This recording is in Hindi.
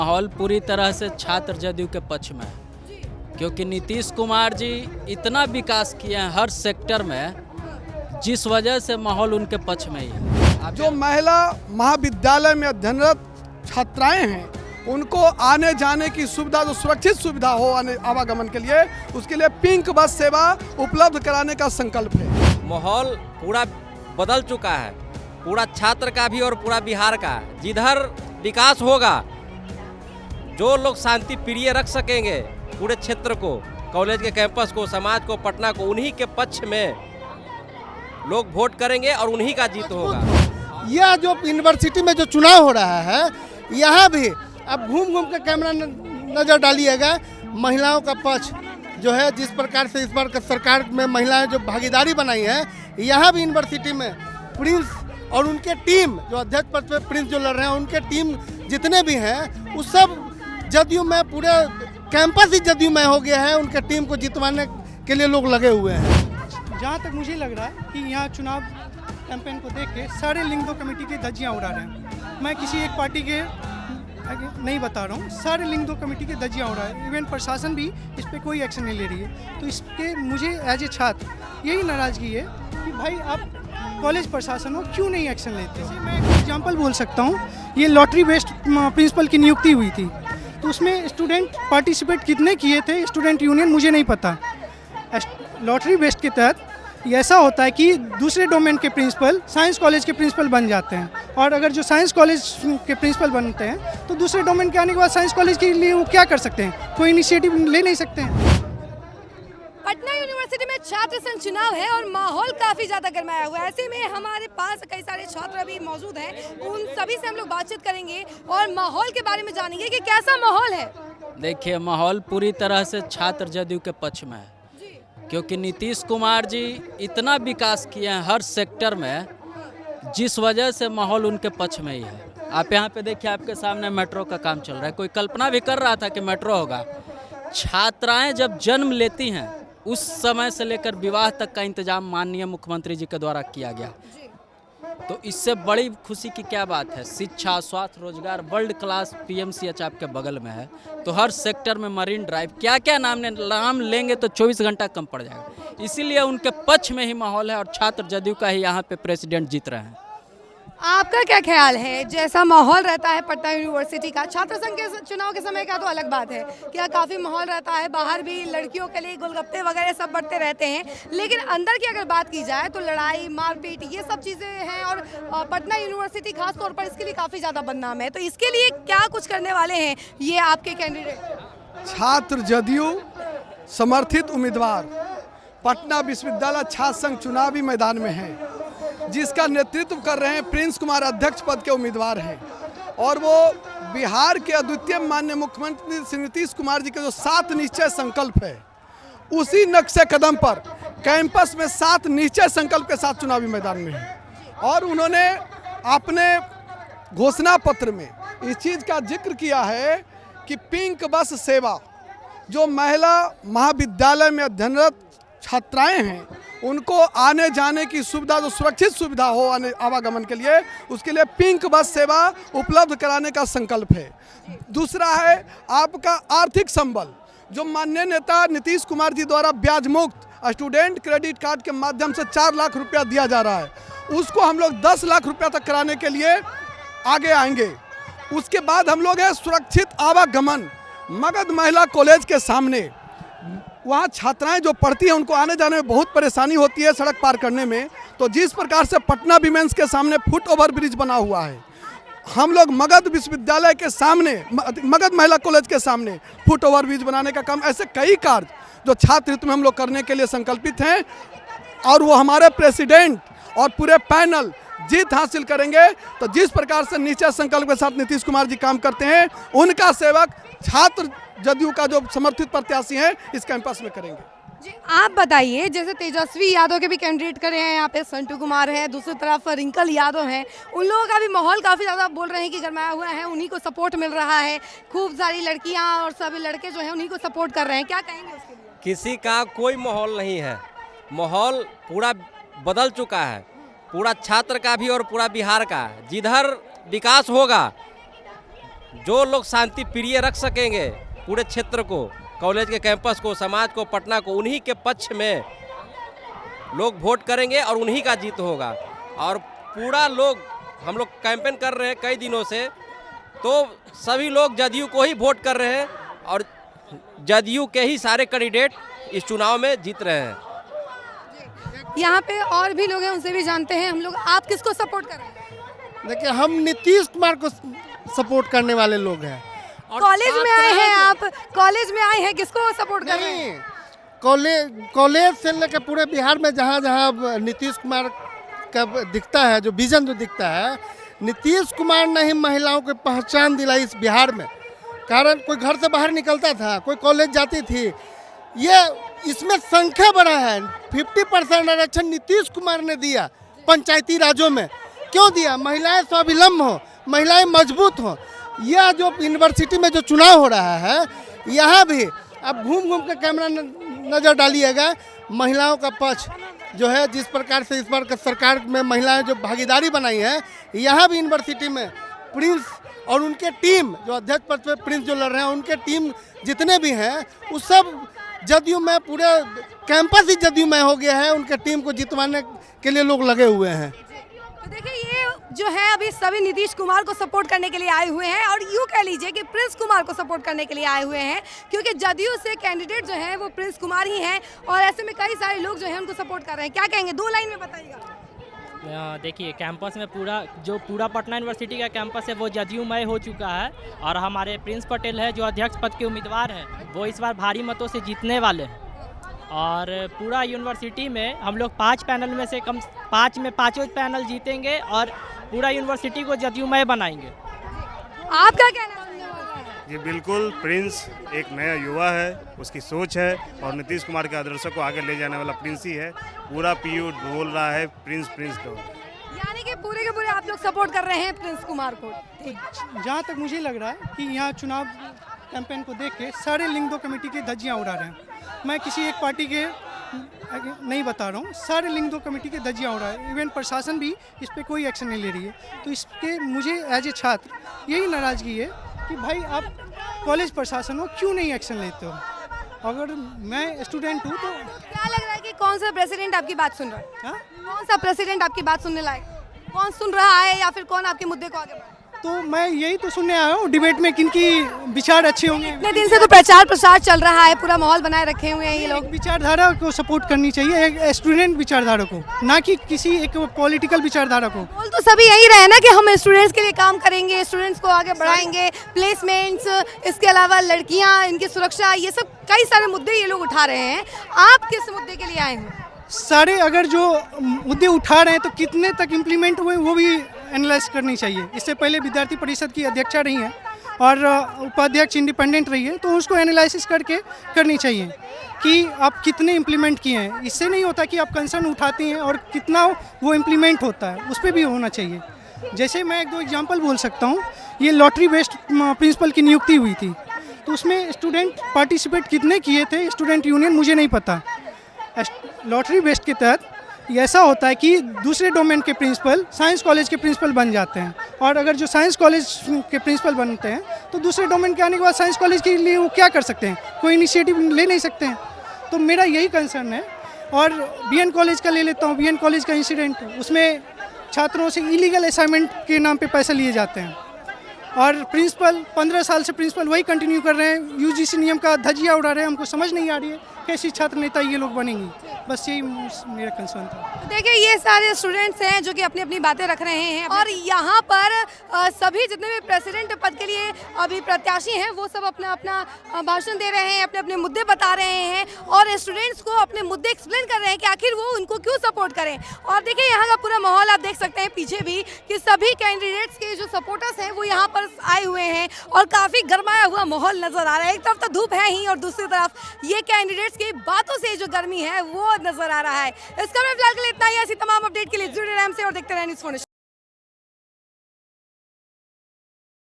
माहौल पूरी तरह से छात्र जदयू के पक्ष में है, क्योंकि नीतीश कुमार जी इतना विकास किए हैं हर सेक्टर में, जिस वजह से माहौल उनके पक्ष में ही है। जो महिला महाविद्यालय में अध्ययनरत छात्राएं हैं उनको आने जाने की सुविधा, जो सुरक्षित सुविधा हो आवागमन के लिए, उसके लिए पिंक बस सेवा उपलब्ध कराने का संकल्प है। माहौल पूरा बदल चुका है, पूरा छात्र का भी और पूरा बिहार का। जिधर विकास होगा, जो लोग शांति प्रिय रख सकेंगे पूरे क्षेत्र को, कॉलेज के कैंपस को, समाज को, पटना को, उन्हीं के पक्ष में लोग वोट करेंगे और उन्हीं का जीत होगा। यह जो यूनिवर्सिटी में जो चुनाव हो रहा है, यहाँ भी अब घूम घूम के कैमरा नज़र डालिएगा। महिलाओं का पक्ष जो है, जिस प्रकार से इस बार सरकार में महिलाएं जो भागीदारी बनाई है, यहाँ भी यूनिवर्सिटी में प्रिंस और उनके टीम, जो अध्यक्ष पद पे प्रिंस जो लड़ रहे हैं, उनके टीम जितने भी हैं, उस सब जदयू में, पूरे कैंपस ही जदयू में हो गया है। उनके टीम को जितवाने के लिए लोग लगे हुए हैं। जहाँ तक मुझे लग रहा है कि यहाँ चुनाव कैंपेन को देख के सारे लिंगदो कमेटी की धज्जियाँ उड़ा रहे हैं। मैं किसी एक पार्टी के नहीं बता रहा हूँ, सारे लिंगदो कमेटी की धज्जियाँ उड़ा है। इवन प्रशासन भी इस पर कोई एक्शन नहीं ले रही है। तो इसके मुझे एज ए छात्र यही नाराज़गी है कि भाई आप कॉलेज प्रशासन हो, क्यों नहीं एक्शन लेते। मैं एक एग्जाम्पल बोल सकता हूँ, ये लॉटरी बेस्ड प्रिंसिपल की नियुक्ति हुई थी, तो उसमें स्टूडेंट पार्टिसिपेट कितने किए थे, स्टूडेंट यूनियन मुझे नहीं पता। लॉटरी बेस्ड के तहत ऐसा होता है कि दूसरे डोमेन के प्रिंसिपल साइंस कॉलेज के प्रिंसिपल बन जाते हैं, और अगर जो साइंस कॉलेज के प्रिंसिपल बनते हैं तो दूसरे डोमेन के आने के बाद साइंस कॉलेज के लिए वो क्या कर सकते हैं, कोई इनिशिएटिव ले नहीं सकते हैं। पटना यूनिवर्सिटी में छात्र संघ चुनाव है और माहौल काफी ज्यादा गर्माया हुआ है। ऐसे में हमारे पास कई सारे छात्र अभी मौजूद हैं, उन सभी से हम लोग बातचीत करेंगे और माहौल के बारे में जानेंगे कि कैसा माहौल है। देखिए, माहौल पूरी तरह से छात्र जदयू के पक्ष में है, क्योंकि नीतीश कुमार जी इतना विकास किए हैं हर सेक्टर में, जिस वजह से माहौल उनके पक्ष में ही है। आप यहाँ पे देखिए, आपके सामने मेट्रो का काम चल रहा है। कोई कल्पना भी कर रहा था कि मेट्रो होगा? छात्राएं जब जन्म लेती हैं उस समय से लेकर विवाह तक का इंतजाम माननीय मुख्यमंत्री जी के द्वारा किया गया, तो इससे बड़ी खुशी की क्या बात है। शिक्षा, स्वास्थ्य, रोजगार, वर्ल्ड क्लास पीएमसीएच आपके बगल में है, तो हर सेक्टर में मरीन ड्राइव, क्या क्या नाम लेंगे तो 24 घंटा कम पड़ जाएगा। इसीलिए उनके पक्ष में ही माहौल है और छात्र जदयू का ही यहाँ पे प्रेसिडेंट जीत रहे हैं। आपका क्या ख्याल है, जैसा माहौल रहता है पटना यूनिवर्सिटी का, छात्र संघ के चुनाव के समय का तो अलग बात है, क्या काफ़ी माहौल रहता है, बाहर भी लड़कियों के लिए गोलगप्पे वगैरह सब बढ़ते रहते हैं, लेकिन अंदर की अगर बात की जाए तो लड़ाई, मारपीट, ये सब चीज़ें हैं, और पटना यूनिवर्सिटी खास तौर पर इसके लिए काफ़ी ज़्यादा बदनाम है। तो इसके लिए क्या कुछ करने वाले हैं ये आपके कैंडिडेट? छात्र जदयू समर्थित उम्मीदवार पटना विश्वविद्यालय छात्र संघ चुनावी मैदान में है, जिसका नेतृत्व कर रहे हैं प्रिंस कुमार, अध्यक्ष पद के उम्मीदवार हैं, और वो बिहार के अद्वितीय माननीय मुख्यमंत्री श्री नीतीश कुमार जी के जो 7 निश्चय संकल्प है, उसी नक्शे कदम पर कैंपस में 7 निश्चय संकल्प के साथ चुनावी मैदान में है। और उन्होंने अपने घोषणा पत्र में इस चीज़ का जिक्र किया है कि पिंक बस सेवा, जो महिला महाविद्यालय में अध्ययनरत छात्राएं हैं उनको आने जाने की सुविधा, जो सुरक्षित सुविधा हो आवागमन के लिए, उसके लिए पिंक बस सेवा उपलब्ध कराने का संकल्प है। दूसरा है आपका आर्थिक संबल, जो माननीय नेता नीतीश कुमार जी द्वारा ब्याज मुक्त स्टूडेंट क्रेडिट कार्ड के माध्यम से 4 लाख रुपया दिया जा रहा है, उसको हम लोग 10 लाख रुपया तक कराने के लिए आगे आएंगे। उसके बाद हम लोग है सुरक्षित आवागमन। मगध महिला कॉलेज के सामने वहाँ छात्राएं जो पढ़ती हैं उनको आने जाने में बहुत परेशानी होती है सड़क पार करने में, तो जिस प्रकार से पटना विमेंस के सामने फुट ओवर ब्रिज बना हुआ है, हम लोग मगध विश्वविद्यालय के सामने, मगध महिला कॉलेज के सामने फुट ओवर ब्रिज बनाने का काम, ऐसे कई कार्य जो छात्र हित में हम लोग करने के लिए संकल्पित हैं, और वो हमारे प्रेसिडेंट और पूरे पैनल जीत हासिल करेंगे। तो जिस प्रकार से निश्चय संकल्प के साथ नीतीश कुमार जी काम करते हैं, उनका सेवक छात्र जदयू का जो समर्थित प्रत्याशी हैं इस कैंपस में करेंगे। जी आप बताइए, जैसे तेजस्वी यादव के भी कैंडिडेट खड़े हैं यहाँ पे, संटू कुमार है, दूसरी तरफ रिंकल यादव हैं, उन लोगों का भी माहौल काफ़ी ज़्यादा बोल रहे हैं कि गरमाया हुआ है, उन्हीं को सपोर्ट मिल रहा है, खूब सारी लड़कियाँ और सभी लड़के जो हैं उन्हीं को सपोर्ट कर रहे हैं, क्या कहेंगे उसके लिए? किसी का कोई माहौल नहीं है, माहौल पूरा बदल चुका है, पूरा छात्र का भी और पूरा बिहार का। जिधर विकास होगा, जो लोग शांति प्रिय रख सकेंगे पूरे क्षेत्र को, कॉलेज के कैंपस को, समाज को, पटना को, उन्हीं के पक्ष में लोग वोट करेंगे और उन्हीं का जीत होगा। और पूरा लोग हम लोग कैंपेन कर रहे हैं कई दिनों से, तो सभी लोग जदयू को ही वोट कर रहे हैं और जदयू के ही सारे कैंडिडेट इस चुनाव में जीत रहे हैं। यहाँ पे और भी लोग हैं, उनसे भी जानते हैं हम लोग। आप किसको सपोर्ट कर रहे हैं? देखिए, हम नीतीश कुमार को सपोर्ट करने वाले लोग हैं। कॉलेज में आए हैं आप, कॉलेज में आए हैं, किसको सपोर्ट कर रहे हैं? नहीं, कॉलेज से लेकर पूरे बिहार में जहाँ जहाँ नीतीश कुमार का दिखता है, जो विजन जो दिखता है, नीतीश कुमार ने ही महिलाओं को पहचान दिलाई इस बिहार में। कारण कोई घर से बाहर निकलता था, कोई कॉलेज जाती थी, ये इसमें संख्या बढ़ा है। 50% आरक्षण नीतीश कुमार ने दिया पंचायती राज्यों में। क्यों दिया? महिलाएं स्वावलंबी हो, महिलाएं मजबूत हो। यह जो यूनिवर्सिटी में जो चुनाव हो रहा है, यहाँ भी अब घूम घूम के कैमरा नज़र डालिएगा, महिलाओं का पक्ष जो है, जिस प्रकार से इस बार का सरकार में महिलाएं जो भागीदारी बनाई है, यहाँ भी यूनिवर्सिटी में प्रिंस और उनके टीम जो अध्यक्ष पद पे प्रिंस जो लड़ रहे हैं, उनके टीम जितने भी हैं वो सब जदयू में, पूरे कैंपस ही जदयू में हो गया है। उनके टीम को जितवाने के लिए लोग लगे हुए हैं। तो देखिए, ये जो है अभी सभी नीतीश कुमार को सपोर्ट करने के लिए आए हुए हैं, और यूँ कह लीजिए कि प्रिंस कुमार को सपोर्ट करने के लिए आए हुए हैं, क्योंकि जदयू से कैंडिडेट जो है वो प्रिंस कुमार ही हैं, और ऐसे में कई सारे लोग जो है उनको सपोर्ट कर रहे हैं। क्या कहेंगे, 2 लाइन में बताइएगा। देखिए, कैंपस में पूरा पटना यूनिवर्सिटी का कैंपस है वो जदयूमय हो चुका है, और हमारे प्रिंस पटेल है जो अध्यक्ष पद के उम्मीदवार हैं, वो इस बार भारी मतों से जीतने वाले हैं। और पूरा यूनिवर्सिटी में हम लोग 5 पैनल में से कम 5 में 5 पैनल जीतेंगे और पूरा यूनिवर्सिटी को जदयूमय बनाएंगे। आपका क्या नाम है? जी बिल्कुल, प्रिंस एक नया युवा है, उसकी सोच है, और नीतीश कुमार के आदर्शों को आगे ले जाने वाला प्रिंस ही है। पूरा पीयू बोल रहा है प्रिंस प्रिंस तो। यानी कि पूरे के पूरे आप लोग सपोर्ट कर रहे हैं प्रिंस कुमार को। जहाँ तक मुझे लग रहा है कि यहाँ चुनाव कैंपेन को देख के सारे लिंग दो कमेटी की धज्जियाँ उड़ा रहे हैं। मैं किसी एक पार्टी के नहीं बता रहा हूँ, सारे लिंग दो कमेटी के धज्जियाँ उड़ा है। इवन प्रशासन भी इस पर कोई एक्शन नहीं ले रही है। तो इसके मुझे एज ए छात्र यही नाराज़गी है कि भाई आप कॉलेज प्रशासन हो, क्यों नहीं एक्शन लेते हो? अगर मैं स्टूडेंट हूँ तो क्या लग रहा है कि कौन सा प्रेसिडेंट आपकी बात सुन रहा है? हाँ? कौन सा प्रेसिडेंट आपकी बात सुनने लायक? कौन सुन रहा है, या फिर कौन आपके मुद्दे को आगे बढ़ा? तो मैं यही तो सुनने आया हूँ, डिबेट में किनकी विचार अच्छे होंगे। इतने दिन से तो प्रचार प्रसार चल रहा है, पूरा माहौल बनाए रखे हुए हैं ये लोग। एक विचारधारा को सपोर्ट करनी चाहिए, एक स्टूडेंट विचारधारा को, ना कि किसी एक पॉलिटिकल विचारधारा को। बोल तो सभी यही रहे ना कि हम स्टूडेंट्स के लिए काम करेंगे, स्टूडेंट्स को आगे बढ़ाएंगे, प्लेसमेंट्स, इसके अलावा लड़कियां, इनकी सुरक्षा, ये सब कई सारे मुद्दे ये लोग उठा रहे हैं। आप किस मुद्दे के लिए आए हैं? सारे अगर जो मुद्दे उठा रहे हैं तो कितने तक इम्प्लीमेंट हुए वो भी एनालाइज करनी चाहिए। इससे पहले विद्यार्थी परिषद की अध्यक्षा रही हैं और उपाध्यक्ष इंडिपेंडेंट रही है, तो उसको एनालिसिस करके करनी चाहिए कि आप कितने इम्प्लीमेंट किए हैं। इससे नहीं होता कि आप कंसर्न उठाती हैं और कितना वो इम्प्लीमेंट होता है, उस पर भी होना चाहिए। जैसे मैं 1-2 एग्जांपल बोल सकता हूँ। ये लॉटरी बेस्ड प्रिंसिपल की नियुक्ति हुई थी, तो उसमें स्टूडेंट पार्टिसिपेट कितने किए थे, स्टूडेंट यूनियन, मुझे नहीं पता। लॉटरी बेस्ड के तहत ये ऐसा होता है कि दूसरे डोमेन के प्रिंसिपल साइंस कॉलेज के प्रिंसिपल बन जाते हैं, और अगर जो साइंस कॉलेज के प्रिंसिपल बनते हैं तो दूसरे डोमेन के आने के बाद साइंस कॉलेज के लिए वो क्या कर सकते हैं? कोई इनिशिएटिव ले नहीं सकते हैं। तो मेरा यही कंसर्न है। और बीएन कॉलेज का ले लेता हूँ। बीएन कॉलेज का इंसिडेंट, उसमें छात्रों से इलीगल असाइनमेंट के नाम पे पैसे लिए जाते हैं, और प्रिंसिपल 15 साल से प्रिंसिपल वही कंटिन्यू कर रहे हैं, यूजीसी नियम का धज्जियाँ उड़ा रहे हैं। हमको समझ नहीं आ रही है कैसी छात्र नेता ये लोग बनेंगी। बस यही मेरा कंसर्न था। तो देखिए, ये सारे स्टूडेंट्स हैं जो कि अपनी अपनी बातें रख रहे हैं, और यहाँ पर सभी जितने भी प्रेसिडेंट पद के लिए अभी प्रत्याशी हैं वो सब अपना अपना भाषण दे रहे हैं, अपने अपने मुद्दे बता रहे हैं, और स्टूडेंट्स को अपने मुद्दे एक्सप्लेन कर रहे हैं कि आखिर वो उनको क्यों सपोर्ट करें। और देखिए, यहाँ का पूरा माहौल आप देख सकते हैं पीछे भी, कि सभी कैंडिडेट्स के जो सपोर्टर्स हैं वो यहाँ पर आए हुए हैं, और काफ़ी गर्माया हुआ माहौल नज़र आ रहा है। एक तरफ तो धूप है ही, और दूसरी तरफ ये कैंडिडेट्स की बातों से जो गर्मी है वो नज़र आ रहा है। इसका मैं फिलहाल के लिए इतना ही। ऐसी तमाम अपडेट के लिए जुड़े रहें हमसे और देखते रहें न्यूज़ 4।